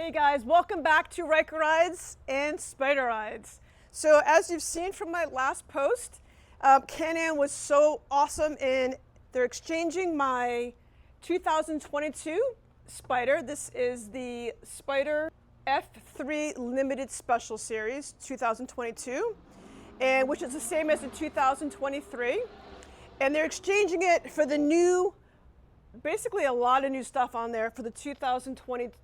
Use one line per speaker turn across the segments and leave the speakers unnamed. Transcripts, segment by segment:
Hey guys, welcome back to Ryker Rides and Spyder Rides. So as you've seen from my last post, Can-Am was so awesome in they're exchanging my 2022 Spyder. This is the Spyder F3 Limited Special Series 2022, and which is the same as the 2023. And they're exchanging it for the new, basically a lot of new stuff on there for the 2024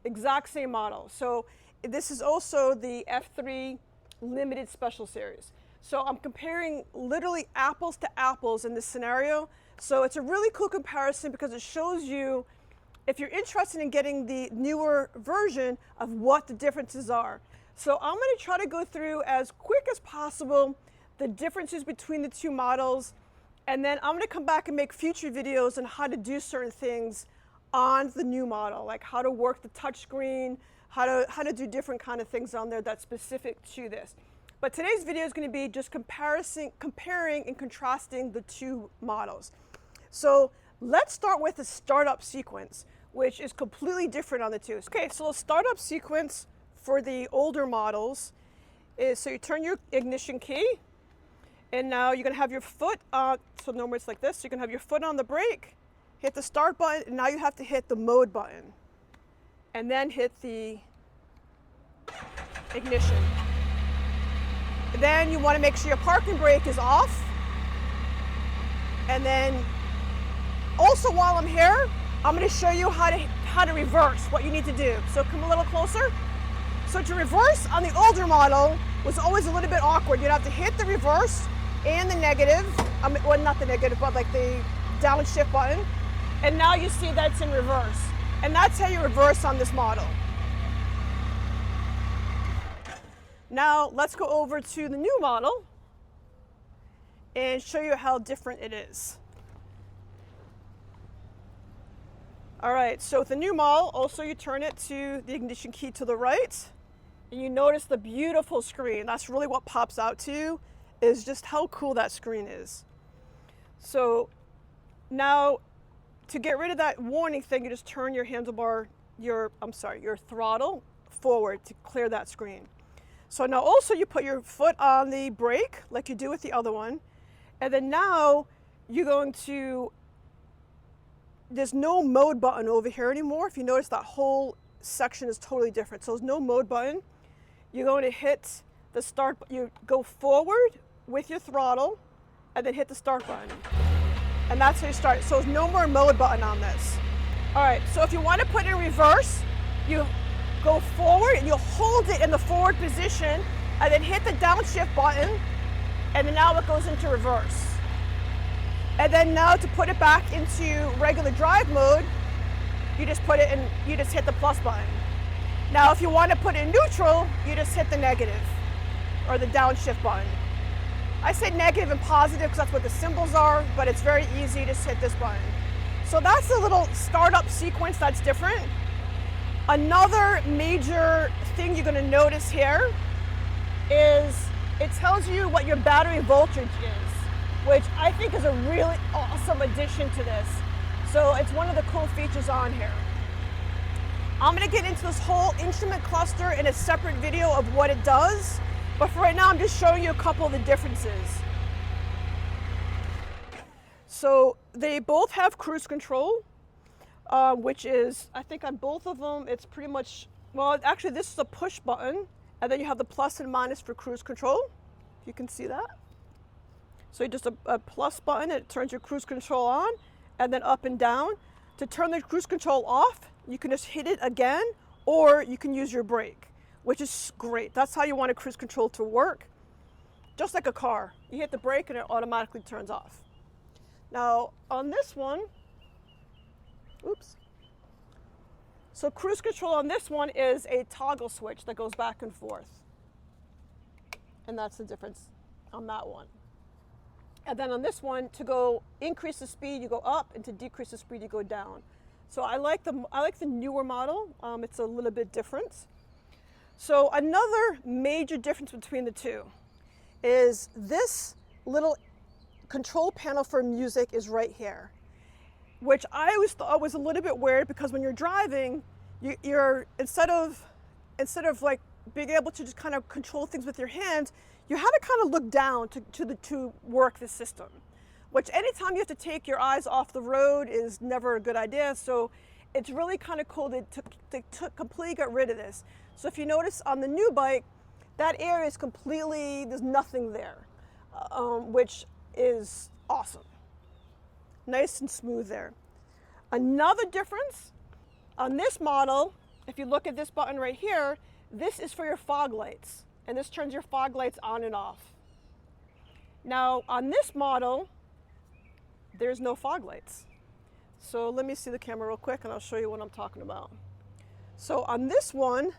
exact same model. So this is also the F3 Limited Special Series. So I'm comparing literally apples to apples in this scenario. So it's a really cool comparison because it shows you, if you're interested in getting the newer version, of what the differences are. So I'm going to try to go through as quick as possible the differences between the two models, and then I'm going to come back and make future videos on how to do certain things on the new model, like how to work the touchscreen, how to do different kind of things on there that's specific to this. But today's video is going to be just comparing and contrasting the two models. So let's start with the startup sequence, which is completely different on the two. Okay, so the startup sequence for the older models is, so you turn your ignition key, and now you're going to have your foot on, so normally it's like this, so you're going to have your foot on the brake, hit the start button, and now you have to hit the mode button, and then hit the ignition. Then you want to make sure your parking brake is off. And then also, while I'm here, I'm going to show you how to reverse, what you need to do. So come a little closer. So to reverse on the older model was always a little bit awkward. You'd have to hit the reverse and the negative, well, not the negative, but like the downshift button. And now you see that's in reverse. And that's how you reverse on this model. Now let's go over to the new model and show you how different it is. All right, so with the new model, also you turn it to the ignition key to the right, and you notice the beautiful screen. That's really what pops out to you, is just how cool that screen is. So now, to get rid of that warning thing, you just turn your handlebar, your throttle forward to clear that screen. So now also you put your foot on the brake like you do with the other one, and then now you're going to, there's no mode button over here anymore. If you notice, that whole section is totally different. So there's no mode button. You're going to hit the start, you go forward with your throttle and then hit the start button. And that's how you start. So there's no more mode button on this. All right, so if you want to put it in reverse, you go forward and you hold it in the forward position and then hit the downshift button, and then now it goes into reverse. And then now to put it back into regular drive mode, you just put it in, you just hit the plus button. Now if you want to put it in neutral, you just hit the negative or the downshift button. I say negative and positive because that's what the symbols are, but it's very easy, just hit this button. So that's a little startup sequence that's different. Another major thing you're going to notice here is it tells you what your battery voltage is, which I think is a really awesome addition to this. So it's one of the cool features on here. I'm going to get into this whole instrument cluster in a separate video of what it does. But for right now, I'm just showing you a couple of the differences. So they both have cruise control, which is, I think on both of them, it's pretty much, well, actually this is a push button, and then you have the plus and minus for cruise control. You can see that. So just a plus button, it turns your cruise control on, and then up and down. To turn the cruise control off, you can just hit it again, or you can use your brake, which is great. That's how you want a cruise control to work. Just like a car. You hit the brake and it automatically turns off. Now on this one, oops. So cruise control on this one is a toggle switch that goes back and forth. And that's the difference on that one. And then on this one, to go increase the speed, you go up, and to decrease the speed, you go down. So I like the newer model. It's a little bit different. So another major difference between the two is this little control panel for music is right here, which I always thought was a little bit weird because when you're driving, you're instead of like being able to just kind of control things with your hands, you have to kind of look down to work the system, which anytime you have to take your eyes off the road is never a good idea. So it's really kind of cool to completely get rid of this. So if you notice on the new bike, that area is completely, there's nothing there, which is awesome. Nice and smooth there. Another difference on this model, if you look at this button right here, this is for your fog lights, and this turns your fog lights on and off. Now on this model, there's no fog lights. So let me see the camera real quick and I'll show you what I'm talking about. So on this one,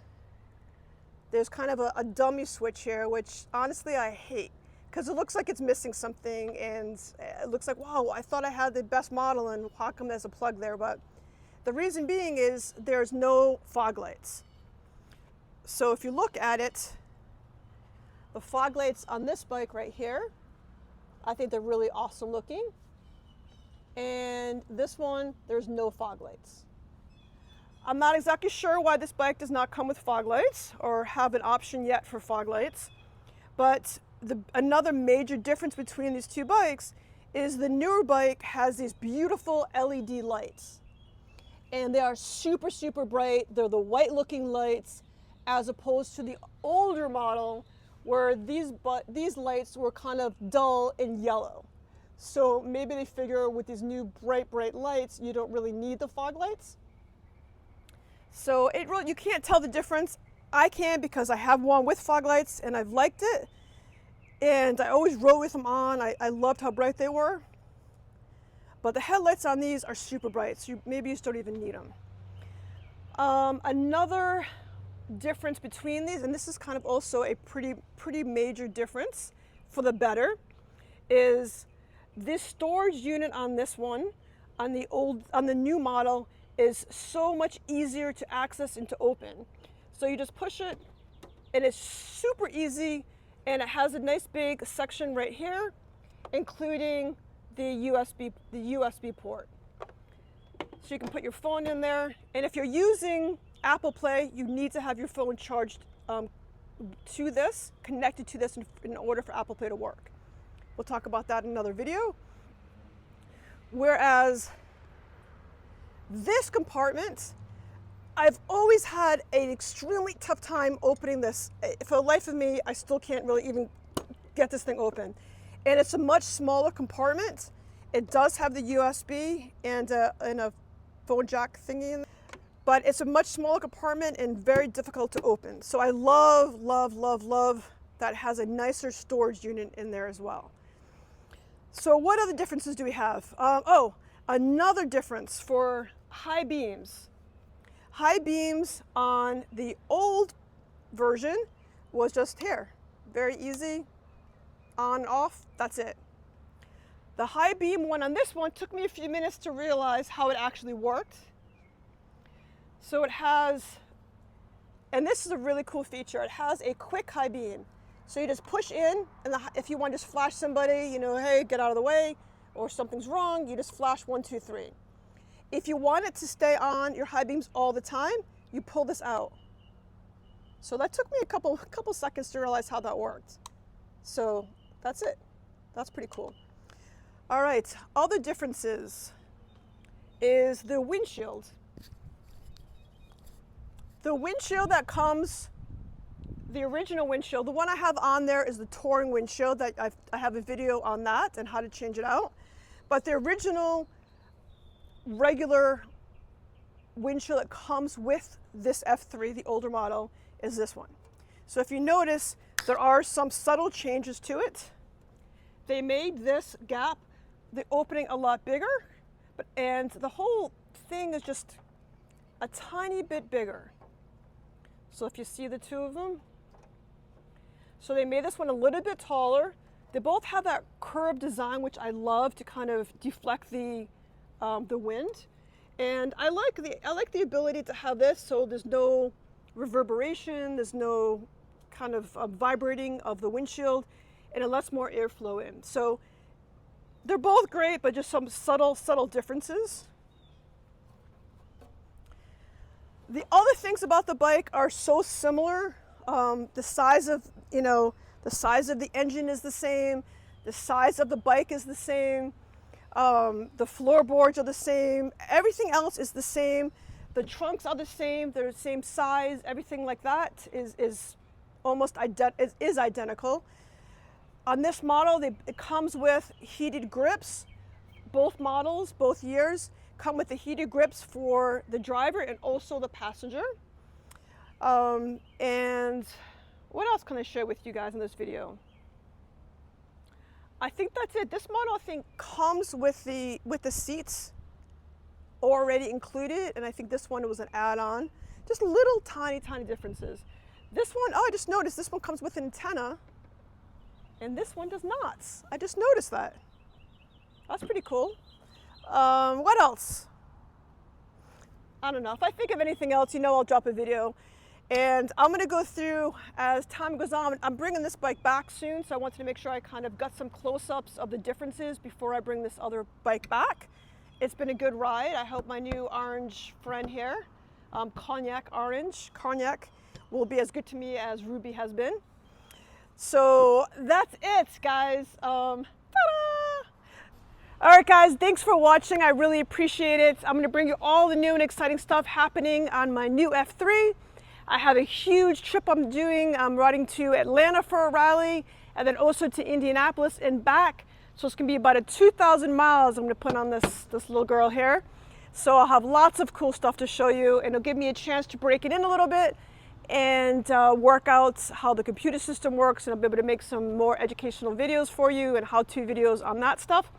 there's kind of a dummy switch here, which honestly I hate, because it looks like it's missing something, and it looks like, wow, I thought I had the best model and how come there's a plug there? But the reason being is there's no fog lights. So if you look at it, the fog lights on this bike right here, I think they're really awesome looking. And this one, there's no fog lights. I'm not exactly sure why this bike does not come with fog lights or have an option yet for fog lights, but another major difference between these two bikes is the newer bike has these beautiful LED lights, and they are super, super bright. They're the white looking lights, as opposed to the older model where these lights were kind of dull and yellow. So maybe they figure with these new bright lights, you don't really need the fog lights. So you can't tell the difference. I can, because I have one with fog lights and I've liked it. And I always rode with them on. I loved how bright they were. But the headlights on these are super bright, so maybe you just don't even need them. Another difference between these, and this is kind of also a pretty major difference for the better, is this storage unit on this one, on the new model, is so much easier to access and to open. So you just push it and it's super easy, and it has a nice big section right here, including the USB port. So you can put your phone in there, and if you're using Apple Play, you need to have your phone charged connected to this in order for Apple Play to work. We'll talk about that in another video. Whereas this compartment, I've always had an extremely tough time opening this. For the life of me, I still can't really even get this thing open. And it's a much smaller compartment. It does have the USB and a phone jack thingy in there, but it's a much smaller compartment and very difficult to open. So I love that it has a nicer storage unit in there as well. So what other differences do we have? Another difference for high beams. High beams on the old version was just here. Very easy, on, off, that's it. The high beam one on this one took me a few minutes to realize how it actually worked. So it has, and this is a really cool feature, it has a quick high beam. So you just push in, and if you want to just flash somebody, hey, get out of the way, or something's wrong, you just flash 1, 2, 3. If you want it to stay on your high beams all the time, you pull this out. So that took me a couple seconds to realize how that worked. So that's it. That's pretty cool. All right, other differences is the windshield. The windshield that comes, the original windshield, the one I have on there is the touring windshield. That I have a video on that and how to change it out. But the original regular windshield that comes with this F3, the older model, is this one. So if you notice, there are some subtle changes to it. They made this gap, the opening, a lot bigger, and the whole thing is just a tiny bit bigger. So if you see the two of them, so they made this one a little bit taller. They both have that curved design, which I love to kind of deflect the wind. And I like the ability to have this so there's no reverberation, there's no kind of vibrating of the windshield, and it lets more airflow in. So they're both great, but just some subtle differences. The other things about the bike are so similar. The size of, the size of the engine is the same. The size of the bike is the same. The floorboards are the same. Everything else is the same. The trunks are the same. They're the same size. Everything like that is almost identical. On this model, it comes with heated grips. Both models, both years, come with the heated grips for the driver and also the passenger. And what else can I share with you guys in this video? I think that's it. This model, I think, comes with the seats already included, and I think this one was an add-on. Just little tiny differences. This one, oh, I just noticed this one comes with an antenna, and this one does not. I just noticed that. That's pretty cool. What else? I don't know. If I think of anything else, I'll drop a video. And I'm going to go through as time goes on. I'm bringing this bike back soon, so I wanted to make sure I kind of got some close-ups of the differences before I bring this other bike back. It's been a good ride. I hope my new orange friend here, Cognac, will be as good to me as Ruby has been. So that's it, guys. Ta-da! All right, guys, thanks for watching. I really appreciate it. I'm going to bring you all the new and exciting stuff happening on my new F3. I have a huge trip I'm doing. I'm riding to Atlanta for a rally and then also to Indianapolis and back. So it's going to be about 2,000 miles I'm going to put on this little girl here. So I'll have lots of cool stuff to show you, and it'll give me a chance to break it in a little bit and work out how the computer system works, and I'll be able to make some more educational videos for you and how-to videos on that stuff.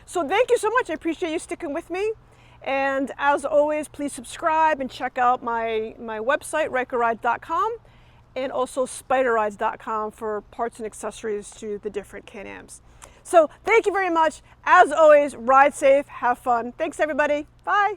So thank you so much. I appreciate you sticking with me. And as always, please subscribe and check out my website, RykerRides.com, and also SpyderRides.com for parts and accessories to the different Can-Ams. So thank you very much. As always, ride safe, have fun. Thanks, everybody. Bye.